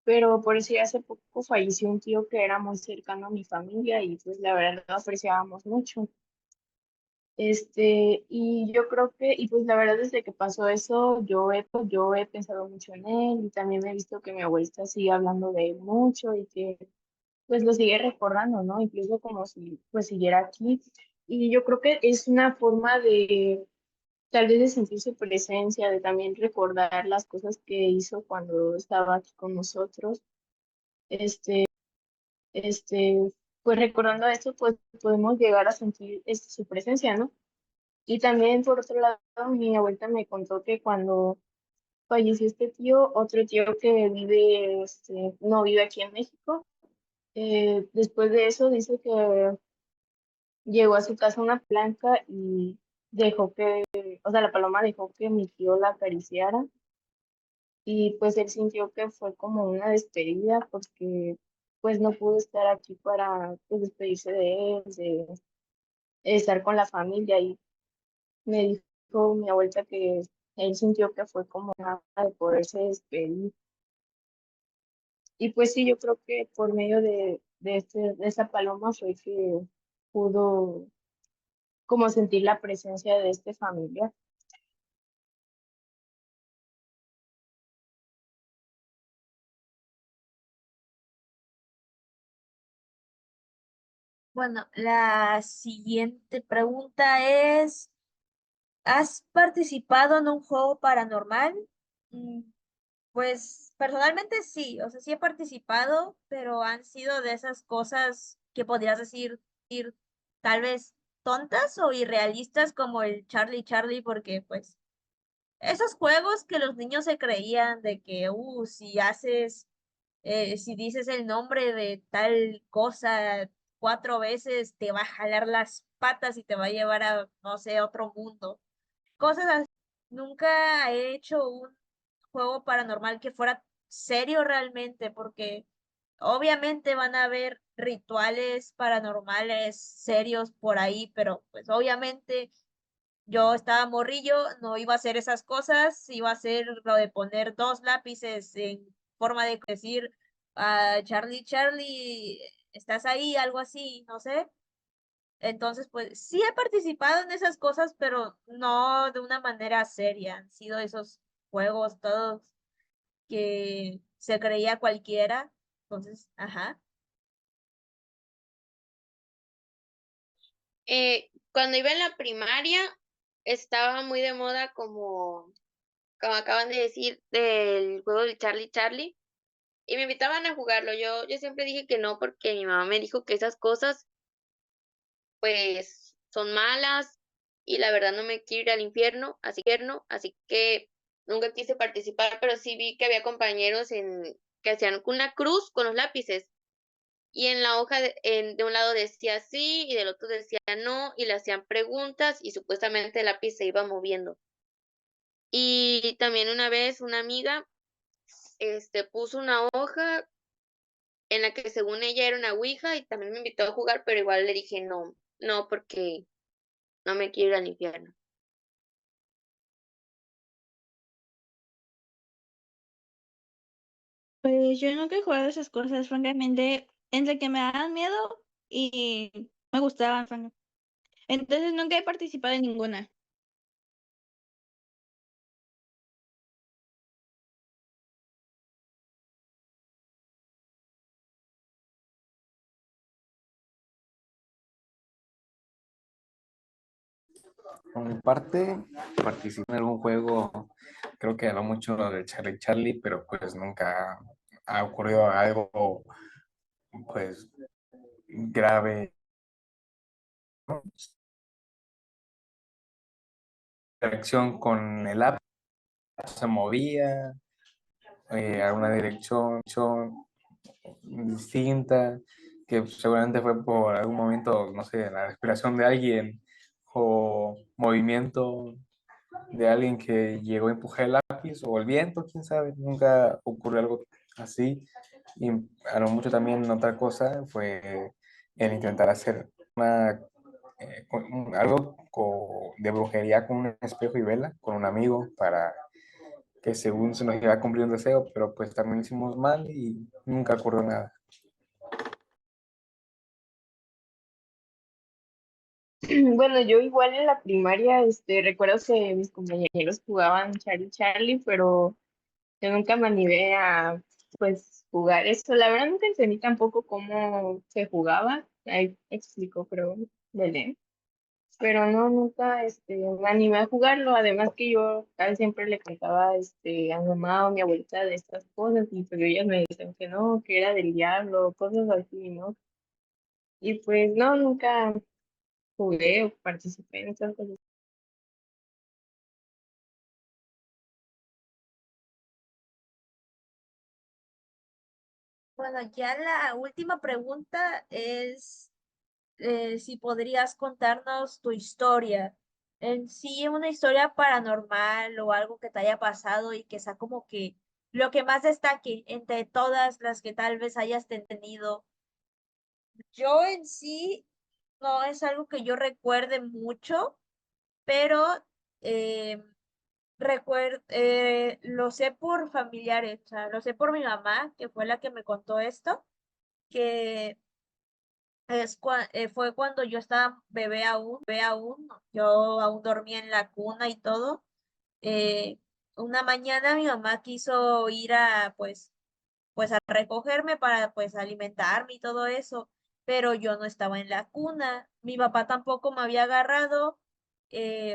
pero por decir, hace poco falleció un tío que era muy cercano a mi familia y pues la verdad lo apreciábamos mucho. Y yo creo que, y pues la verdad desde que pasó eso, yo he pensado mucho en él y también he visto que mi abuelita sigue hablando de él mucho y que pues lo sigue recordando, ¿no? Incluso como si pues siguiera aquí. Y yo creo que es una forma de tal vez de sentir su presencia, de también recordar las cosas que hizo cuando estaba aquí con nosotros. Este, pues recordando esto, pues podemos llegar a sentir su presencia, ¿no? Y también, por otro lado, mi abuelita me contó que cuando falleció este tío, otro tío que vive, no vive aquí en México, después de eso dice que llegó a su casa una blanca y dejó que, o sea, la paloma dejó que mi tío la acariciara y pues él sintió que fue como una despedida porque pues no pudo estar aquí para pues, despedirse de él, de estar con la familia y me dijo mi abuelita que él sintió que fue como nada de poderse despedir. Y pues sí, yo creo que por medio de esa paloma fue que pudo como sentir la presencia de este familiar. Bueno, la siguiente pregunta es, ¿has participado en un juego paranormal? Mm, Pues personalmente sí, o sea, sí he participado, pero han sido de esas cosas que podrías decir tal vez tontas o irrealistas como el Charlie Charlie, porque pues esos juegos que los niños se creían de que, si dices el nombre de tal cosa 4 veces, te va a jalar las patas y te va a llevar a, no sé, a otro mundo. Cosas así. Nunca he hecho un juego paranormal que fuera serio realmente, porque, obviamente van a haber rituales paranormales serios por ahí, pero pues obviamente yo estaba morrillo, no iba a hacer esas cosas, iba a hacer lo de poner dos lápices en forma de decir, Charlie, Charlie, ¿estás ahí? Algo así, no sé. Entonces, pues sí he participado en esas cosas, pero no de una manera seria. Han sido esos juegos todos que se creía cualquiera. Entonces, ajá. Cuando iba en la primaria, estaba muy de moda como acaban de decir, del juego del Charlie Charlie. Y me invitaban a jugarlo. Yo siempre dije que no porque mi mamá me dijo que esas cosas pues son malas y la verdad no me quiero ir al infierno, así que nunca quise participar, pero sí vi que había compañeros que hacían una cruz con los lápices y en la hoja de un lado decía sí y del otro decía no y le hacían preguntas y supuestamente el lápiz se iba moviendo. Y también una vez una amiga puso una hoja en la que según ella era una ouija y también me invitó a jugar, pero igual le dije no, no porque no me quiero ir al infierno. Pues yo nunca he jugado esas cosas, francamente, entre que me daban miedo y me gustaban, entonces nunca he participado en ninguna. Por mi parte, participé en algún juego, creo que a lo mucho de Charlie Charlie, pero pues nunca ha ocurrido algo pues grave, ¿no? Interacción con el app se movía a una dirección distinta, que seguramente fue por algún momento, no sé, la respiración de alguien o movimiento de alguien que llegó a empujar el lápiz o el viento, quién sabe, nunca ocurrió algo así. Y a lo mucho también otra cosa fue el intentar hacer algo de brujería con un espejo y vela, con un amigo, para que según se nos iba a cumplir un deseo, pero pues también hicimos mal y nunca ocurrió nada. Bueno, yo igual en la primaria, recuerdo que mis compañeros jugaban Charlie Charlie, pero yo nunca me animé a, pues, jugar eso. La verdad nunca entendí tampoco cómo se jugaba. Ahí explicó, creo, Belén. Pero no, nunca, me animé a jugarlo. Además que yo casi siempre le contaba, a mi mamá o mi abuelita de estas cosas, y pero ellas me decían que no, que era del diablo, cosas así, ¿no? Y pues no, nunca jugué o participé en esas cosas. Bueno, ya la última pregunta es si podrías contarnos tu historia. En sí, una historia paranormal o algo que te haya pasado y que sea como que lo que más destaque entre todas las que tal vez hayas tenido. Yo en sí no es algo que yo recuerde mucho, pero eh, lo sé por familiares, o sea, lo sé por mi mamá, que fue la que me contó esto, que fue cuando yo estaba bebé aún, yo aún dormía en la cuna y todo. Eh, una mañana mi mamá quiso ir pues a recogerme para pues alimentarme y todo eso, pero yo no estaba en la cuna, mi papá tampoco me había agarrado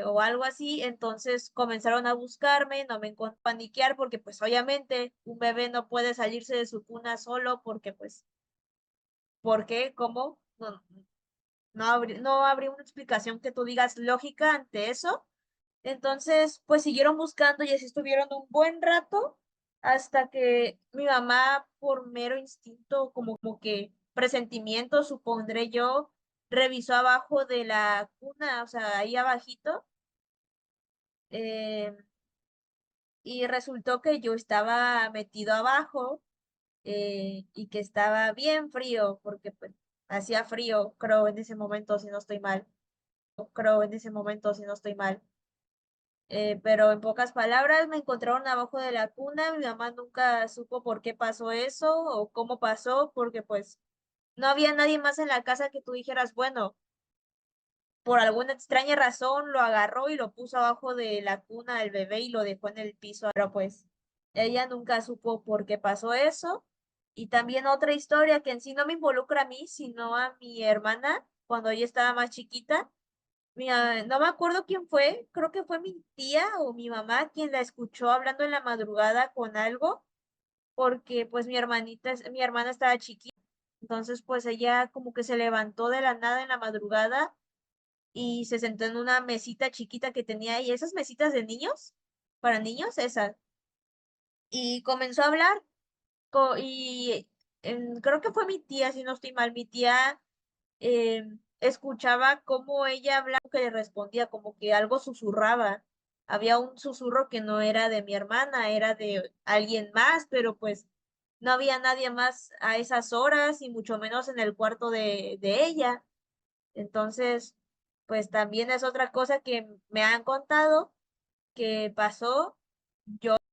o algo así, entonces comenzaron a buscarme, no me encontraron, paniquear porque pues obviamente un bebé no puede salirse de su cuna solo porque pues, ¿por qué? ¿Cómo? No, no habría una explicación que tú digas lógica ante eso. Entonces, pues siguieron buscando y así estuvieron un buen rato hasta que mi mamá, por mero instinto, como que presentimiento, supondré yo, revisó abajo de la cuna, o sea, ahí abajito, eh, y resultó que yo estaba metido abajo y que estaba bien frío, porque pues hacía frío, creo, en ese momento, si no estoy mal. Creo, en ese momento, si no estoy mal. Pero en pocas palabras, me encontraron abajo de la cuna. Mi mamá nunca supo por qué pasó eso o cómo pasó, porque pues no había nadie más en la casa que tú dijeras, bueno, por alguna extraña razón lo agarró y lo puso abajo de la cuna del bebé y lo dejó en el piso. Pero pues ella nunca supo por qué pasó eso. Y también otra historia que en sí no me involucra a mí, sino a mi hermana cuando ella estaba más chiquita. No me acuerdo quién fue, creo que fue mi tía o mi mamá quien la escuchó hablando en la madrugada con algo, porque pues mi hermana estaba chiquita. Entonces pues ella como que se levantó de la nada en la madrugada y se sentó en una mesita chiquita que tenía ahí, esas mesitas de niños, para niños, esas, y comenzó a hablar. Creo que fue mi tía, si no estoy mal, mi tía escuchaba cómo ella hablaba, que le respondía, como que algo susurraba. Había un susurro que no era de mi hermana, era de alguien más, pero pues no había nadie más a esas horas y mucho menos en el cuarto de ella. Entonces, pues también es otra cosa que me han contado que pasó,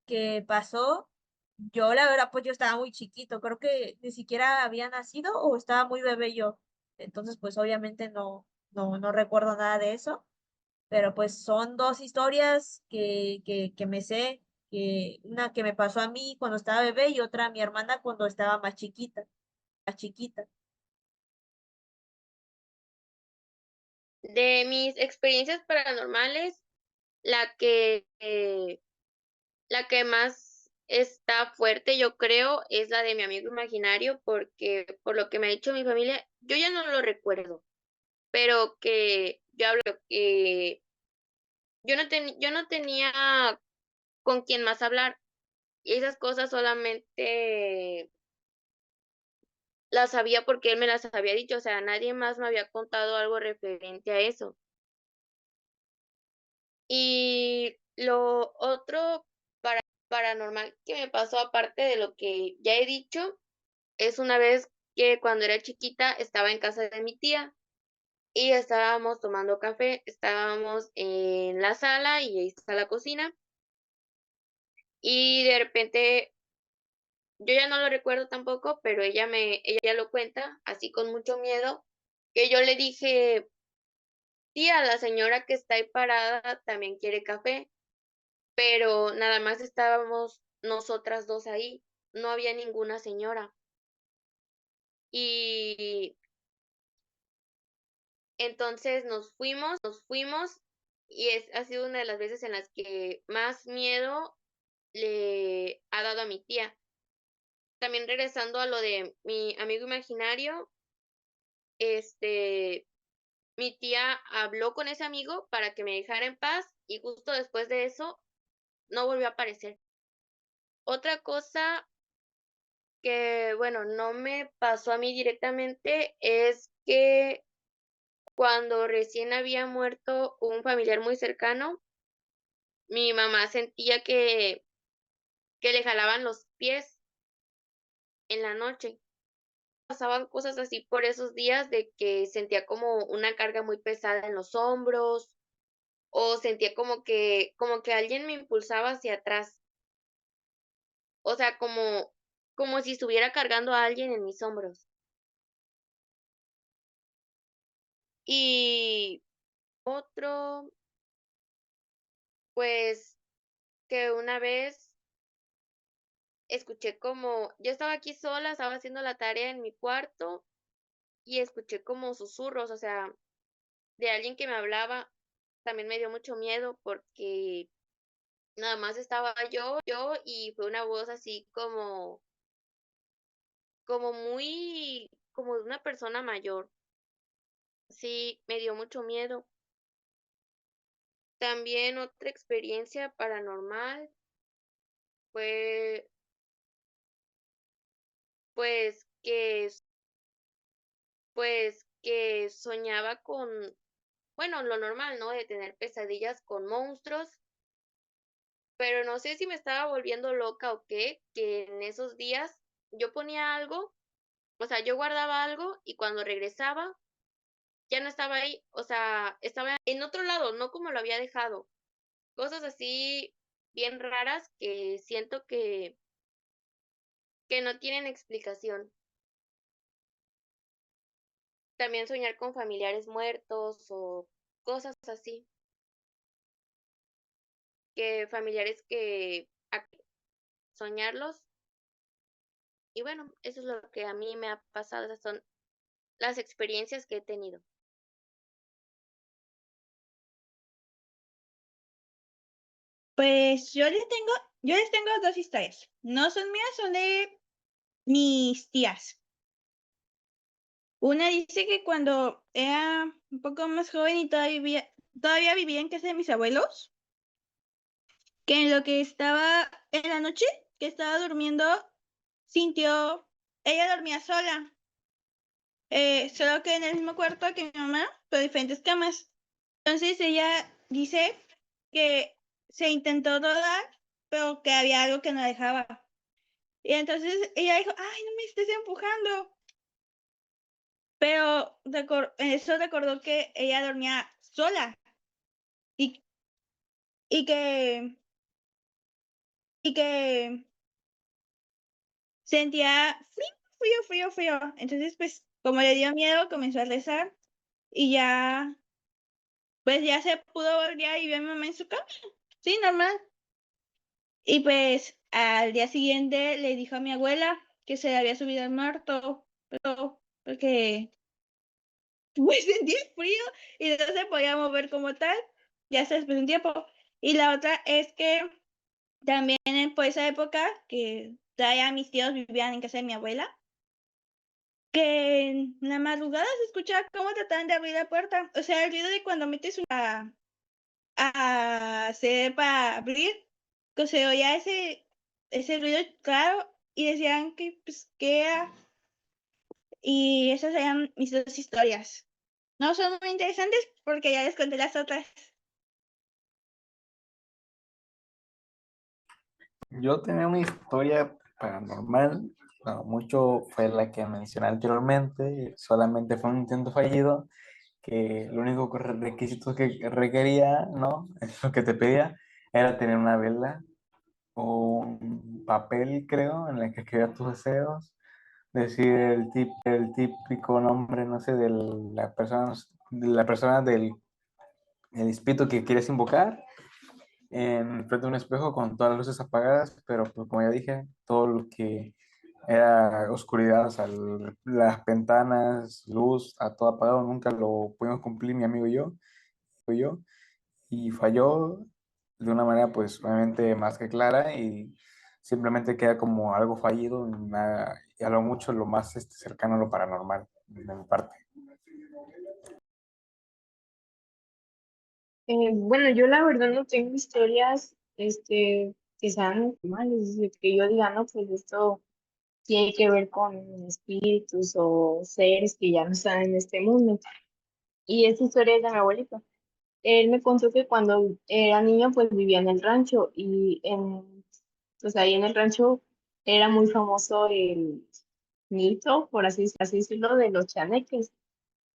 que pasó. Yo, la verdad, pues yo estaba muy chiquito, creo que ni siquiera había nacido o estaba muy bebé yo. Entonces, pues obviamente no recuerdo nada de eso, pero pues son dos historias que me sé, que una que me pasó a mí cuando estaba bebé y otra a mi hermana cuando estaba más chiquita, más chiquita. De mis experiencias paranormales, la que más está fuerte, yo creo, es la de mi amigo imaginario, porque por lo que me ha dicho mi familia, yo ya no lo recuerdo, pero que yo hablo que yo no tenía con quién más hablar. Y esas cosas solamente las sabía porque él me las había dicho, o sea, nadie más me había contado algo referente a eso. Y lo otro paranormal que me pasó, aparte de lo que ya he dicho, es una vez que cuando era chiquita estaba en casa de mi tía y estábamos tomando café, estábamos en la sala y ahí está la cocina y de repente yo ya no lo recuerdo tampoco, pero ella lo cuenta así con mucho miedo, que yo le dije, tía, la señora que está ahí parada también quiere café, pero nada más estábamos nosotras dos ahí, no había ninguna señora. Y entonces nos fuimos y ha sido una de las veces en las que más miedo le ha dado a mi tía. También regresando a lo de mi amigo imaginario, este, mi tía habló con ese amigo para que me dejara en paz y justo después de eso no volvió a aparecer. Otra cosa que, bueno, no me pasó a mí directamente es que cuando recién había muerto un familiar muy cercano, mi mamá sentía que le jalaban los pies en la noche. Pasaban cosas así por esos días de que sentía como una carga muy pesada en los hombros o sentía como que alguien me impulsaba hacia atrás. O sea, como si estuviera cargando a alguien en mis hombros. Y otro, pues, que una vez escuché como, yo estaba aquí sola, estaba haciendo la tarea en mi cuarto y escuché como susurros, o sea, de alguien que me hablaba. También me dio mucho miedo porque nada más estaba yo y fue una voz así como muy, como de una persona mayor. Sí, me dio mucho miedo. También otra experiencia paranormal fue pues que soñaba con, bueno, lo normal, ¿no? De tener pesadillas con monstruos, pero no sé si me estaba volviendo loca o qué, que en esos días yo ponía algo, o sea, yo guardaba algo y cuando regresaba ya no estaba ahí, o sea, estaba en otro lado, no como lo había dejado. Cosas así bien raras que siento que no tienen explicación. También soñar con familiares muertos o cosas así, que familiares que soñarlos. Y bueno, eso es lo que a mí me ha pasado, esas son las experiencias que he tenido. Pues yo les tengo dos historias. No son mías, son de mis tías. Una dice que cuando era un poco más joven y todavía vivía en casa de mis abuelos, que en lo que estaba en la noche, que estaba durmiendo, sintió, ella dormía sola, solo que en el mismo cuarto que mi mamá, pero diferentes camas. Entonces ella dice que se intentó rodar, pero que había algo que no dejaba. Y entonces ella dijo, ay, no me estés empujando. Pero eso recordó que ella dormía sola y, y que, y que sentía frío. Entonces, pues, como le dio miedo, comenzó a rezar y ya, pues ya se pudo volver y vio a mi mamá en su cama. Sí, normal. Y pues al día siguiente le dijo a mi abuela que se le había subido el muerto, pero porque pues sentía frío y no se podía mover como tal, ya hasta después de un tiempo. Y la otra es que también por esa época que todavía mis tíos vivían en casa de mi abuela, que en la madrugada se escuchaba cómo trataban de abrir la puerta. O sea, el ruido de cuando metes a hacer para abrir, que se oía ese ruido claro y decían que, pues, que era. Y esas eran mis dos historias. No son muy interesantes porque ya les conté las otras. Yo tenía una historia paranormal, no mucho fue la que mencioné anteriormente, solamente fue un intento fallido, que lo único requisito que requería, ¿no? Es lo que te pedía, era tener una vela o un papel, creo, en el que escribías tus deseos, decir el típico nombre, no sé, de la persona del el espíritu que quieres invocar en frente de un espejo con todas las luces apagadas, pero pues, como ya dije, todo lo que era oscuridad, o sea, las ventanas, luz, a todo apagado, nunca lo pudimos cumplir mi amigo y yo, y falló de una manera pues obviamente más que clara y simplemente queda como algo fallido y a lo mucho lo más cercano a lo paranormal de mi parte. Bueno, yo la verdad no tengo historias, que sean normales, de que yo diga, no, pues esto tiene que ver con espíritus o seres que ya no están en este mundo. Y esta historia es de mi abuelito. Él me contó que cuando era niño, pues vivía en el rancho pues ahí en el rancho era muy famoso el mito, por así decirlo, de los chaneques.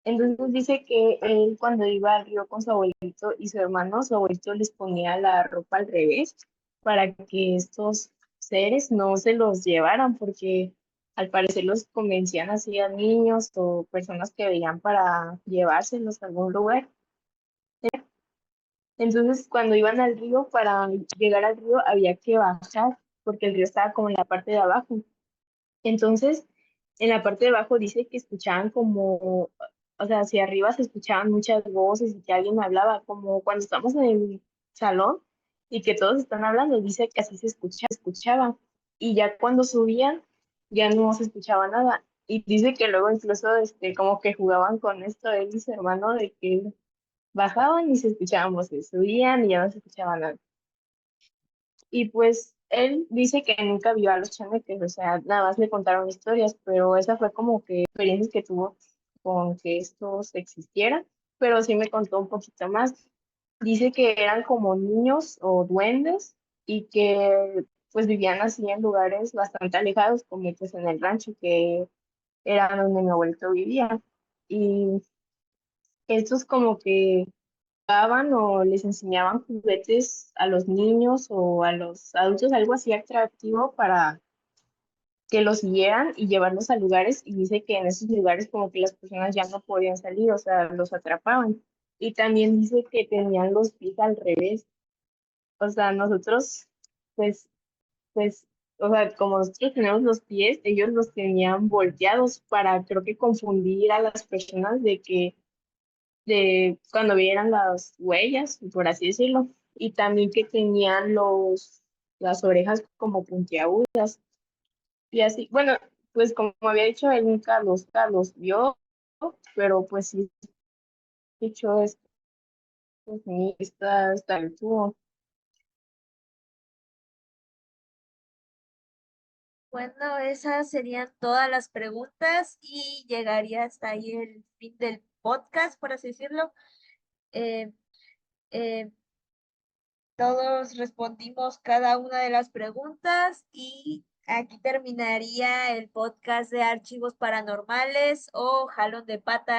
Entonces dice que él cuando iba al río con su abuelito y su abuelito les ponía la ropa al revés para que estos seres no se los llevaran, porque al parecer los convencían así a niños o personas que veían para llevárselos a algún lugar. Entonces cuando iban al río, para llegar al río había que bajar, porque el río estaba como en la parte de abajo. Entonces, en la parte de abajo dice que escuchaban como, o sea, hacia arriba se escuchaban muchas voces y que alguien hablaba, como cuando estamos en el salón y que todos están hablando, dice que así escuchaba. Y ya cuando subían, ya no se escuchaba nada. Y dice que luego incluso, como que jugaban con esto él y su hermano, de que bajaban y se escuchaban voces, subían y ya no se escuchaba nada. Y pues él dice que nunca vio a los chaneques, o sea, nada más le contaron historias, pero esa fue como que experiencias que tuvo con que estos existieran, pero sí me contó un poquito más. Dice que eran como niños o duendes y que pues vivían así en lugares bastante alejados, como pues en el rancho que era donde mi abuelito vivía. Y estos como que daban o les enseñaban juguetes a los niños o a los adultos, algo así atractivo para que los guían y llevarlos a lugares, y dice que en esos lugares como que las personas ya no podían salir, o sea, los atrapaban. Y también dice que tenían los pies al revés, o sea, nosotros, pues, pues, o sea, como nosotros tenemos los pies, ellos los tenían volteados para, creo que confundir a las personas de que, de cuando vieran las huellas, por así decirlo, y también que tenían las orejas como puntiagudas. Y así, bueno, pues como había dicho, él nunca los vio, pero pues sí, dicho esto, pues sí, está el tubo. Bueno, esas serían todas las preguntas y llegaría hasta ahí el fin del podcast, por así decirlo. Eh, eh, Todos respondimos cada una de las preguntas y aquí terminaría el podcast de Archivos Paranormales o Jalón de Patas.